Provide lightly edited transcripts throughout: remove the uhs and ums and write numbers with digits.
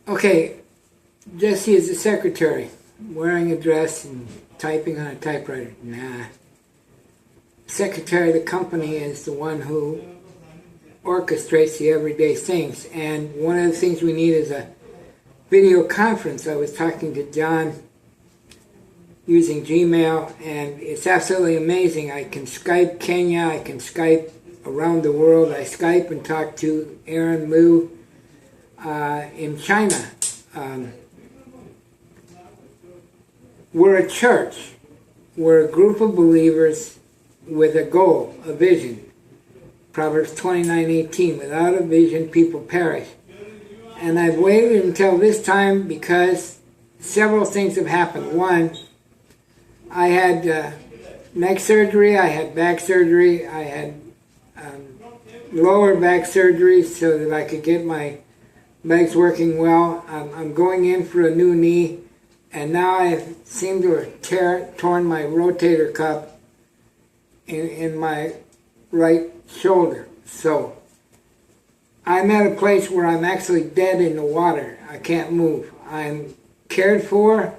Okay, Jessie is the secretary, wearing a dress and typing on a typewriter. Nah. Secretary of the company is the one who orchestrates the everyday things. And one of the things we need is a video conference. I was talking to John using Gmail, and it's absolutely amazing. I can Skype Kenya, I can Skype around the world. I Skype and talk to Aaron Liu in China. We're a church. We're a group of believers with a goal, a vision. Proverbs 29:18, without a vision, people perish. And I've waited until this time because several things have happened. One, I had neck surgery, I had back surgery, I had lower back surgery so that I could get my legs working well. I'm going in for a new knee, and now I seem to have torn my rotator cuff in my right shoulder. So I'm at a place where I'm actually dead in the water. I can't move. I'm cared for.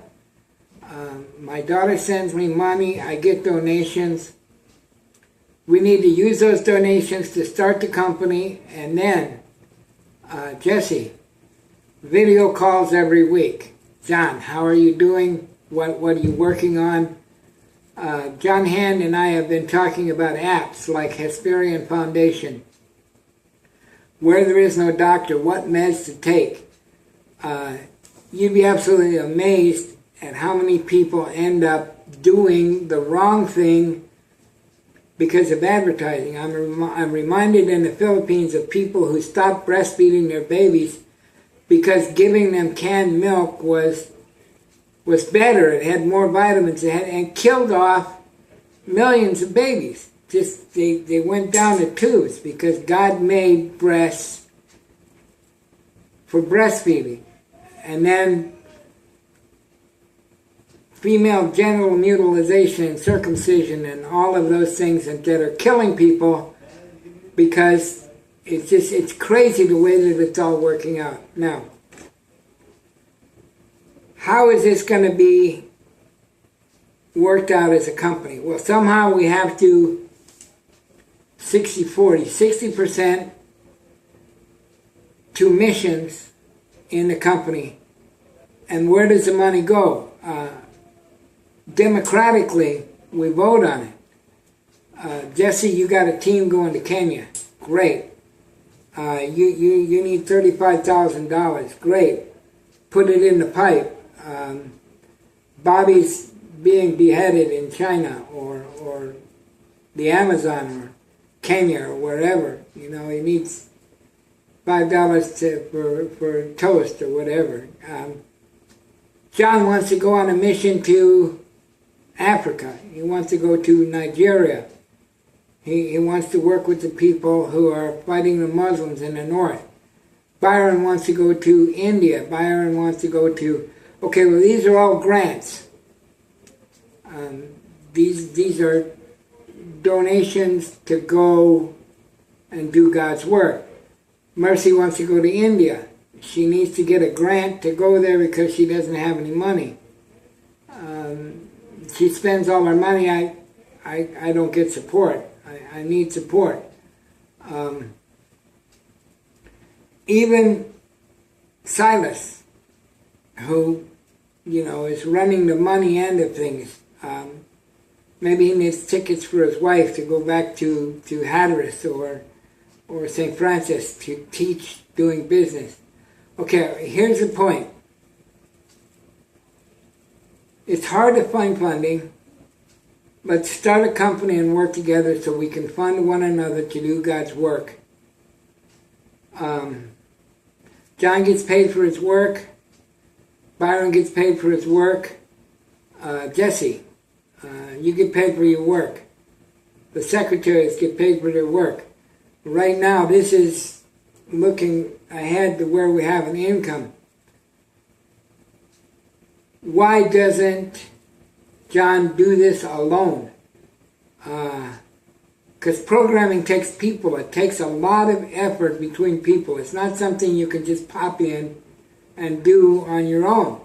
My daughter sends me money. I get donations. We need to use those donations to start the company, and then Jessie, video calls every week. John, how are you doing? What are you working on? John Hand and I have been talking about apps like Hesperian Foundation, where there is no doctor, what meds to take. You'd be absolutely amazed at how many people end up doing the wrong thing because of advertising. I'm reminded in the Philippines of people who stopped breastfeeding their babies because giving them canned milk was better. It had more vitamins, and killed off millions of babies. Just they went down the tubes because God made breasts for breastfeeding. And then female genital mutilization and circumcision and all of those things that are killing people because it's crazy the way that it's all working out. Now, how is this going to be worked out as a company? Well, somehow we have to 60-40, 60% to missions in the company. And where does the money go? Democratically, we vote on it. Jessie, you got a team going to Kenya. Great. You need $35,000. Great. Put it in the pipe. Bobby's being beheaded in China or the Amazon or Kenya or wherever. You know, he needs $5 for toast or whatever. John wants to go on a mission to Africa. He wants to go to Nigeria. He wants to work with the people who are fighting the Muslims in the north. Byron wants to go to India. Byron wants to go to... Okay, well, these are all grants. These are donations to go and do God's work. Mercy wants to go to India. She needs to get a grant to go there because she doesn't have any money. She spends all her money. I don't get support. I need support. Even Silas, who, you know, is running the money end of things. Maybe he needs tickets for his wife to go back to Hatteras or St. Francis to teach doing business. Okay, here's the point. It's hard to find funding. Let's start a company and work together so we can fund one another to do God's work. John gets paid for his work. Byron gets paid for his work. Jessie, you get paid for your work. The secretaries get paid for their work. Right now, this is looking ahead to where we have an income. Why doesn't John do this alone? Because programming takes people. It takes a lot of effort between people. It's not something you can just pop in and do on your own.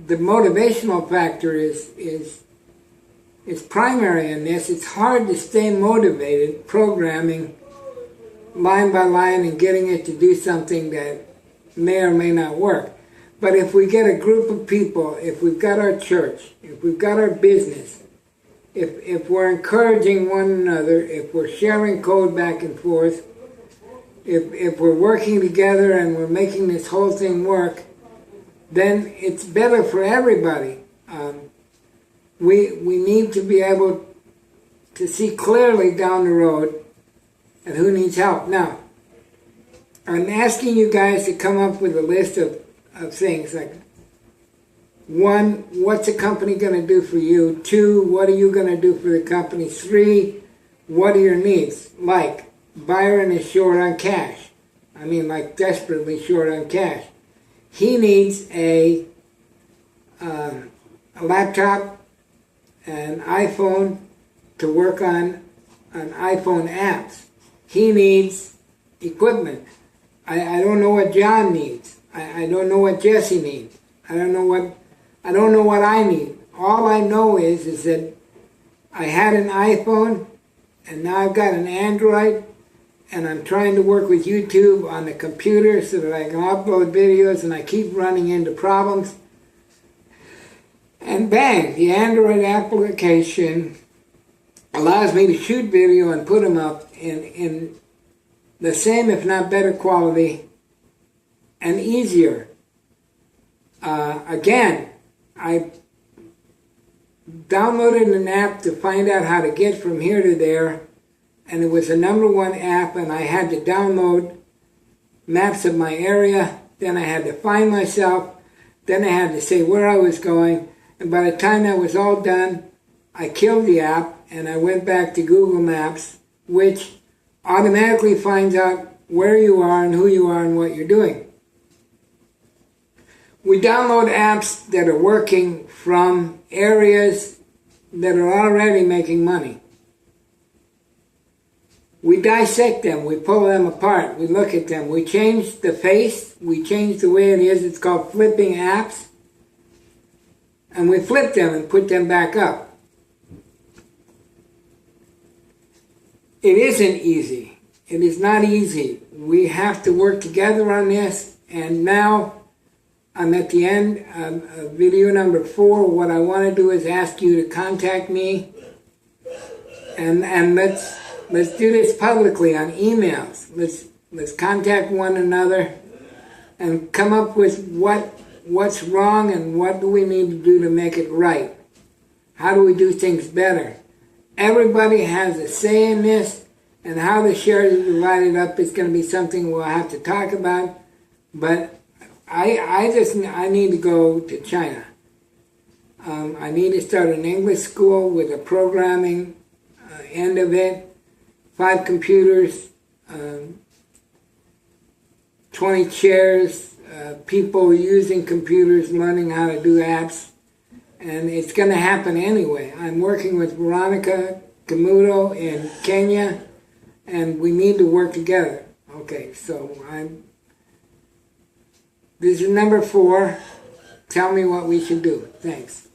The motivational factor is primary in this. It's hard to stay motivated programming line by line and getting it to do something that may or may not work. But if we get a group of people, if we've got our church, if we've got our business, if we're encouraging one another, if we're sharing code back and forth, if we're working together and we're making this whole thing work, then it's better for everybody. We need to be able to see clearly down the road and who needs help. Now, I'm asking you guys to come up with a list of things like, 1, what's a company going to do for you? 2, what are you going to do for the company? 3, what are your needs? Like, Byron is short on cash. I mean, like, desperately short on cash. He needs a laptop, an iPhone to work on iPhone apps. He needs equipment. I don't know what John needs. I don't know what Jessie needs. I don't know what I need. All I know is that I had an iPhone and now I've got an Android, and I'm trying to work with YouTube on the computer so that I can upload videos, and I keep running into problems. And bang, the Android application allows me to shoot video and put them up in the same, if not better quality, and easier. Again, I downloaded an app to find out how to get from here to there, and it was the #1 app, and I had to download maps of my area, then I had to find myself, then I had to say where I was going, and by the time that was all done, I killed the app, and I went back to Google Maps, which automatically finds out where you are and who you are and what you're doing. We download apps that are working from areas that are already making money. We dissect them, we pull them apart, we look at them, we change the face, we change the way it is. It's called flipping apps. And we flip them and put them back up. It isn't easy. It is not easy. We have to work together on this, and now I'm at the end of video number 4. What I want to do is ask you to contact me, and let's do this publicly on emails. Let's contact one another and come up with what's wrong and what do we need to do to make it right. How do we do things better? Everybody has a say in this, and how the shares are divided up is going to be something we'll have to talk about. But I need to go to China. I need to start an English school with a programming end of it. 5 computers, 20 chairs, people using computers, learning how to do apps. And it's going to happen anyway. I'm working with Veronica Kamuto in Kenya, and we need to work together. Okay, so this is number 4. Tell me what we should do. Thanks.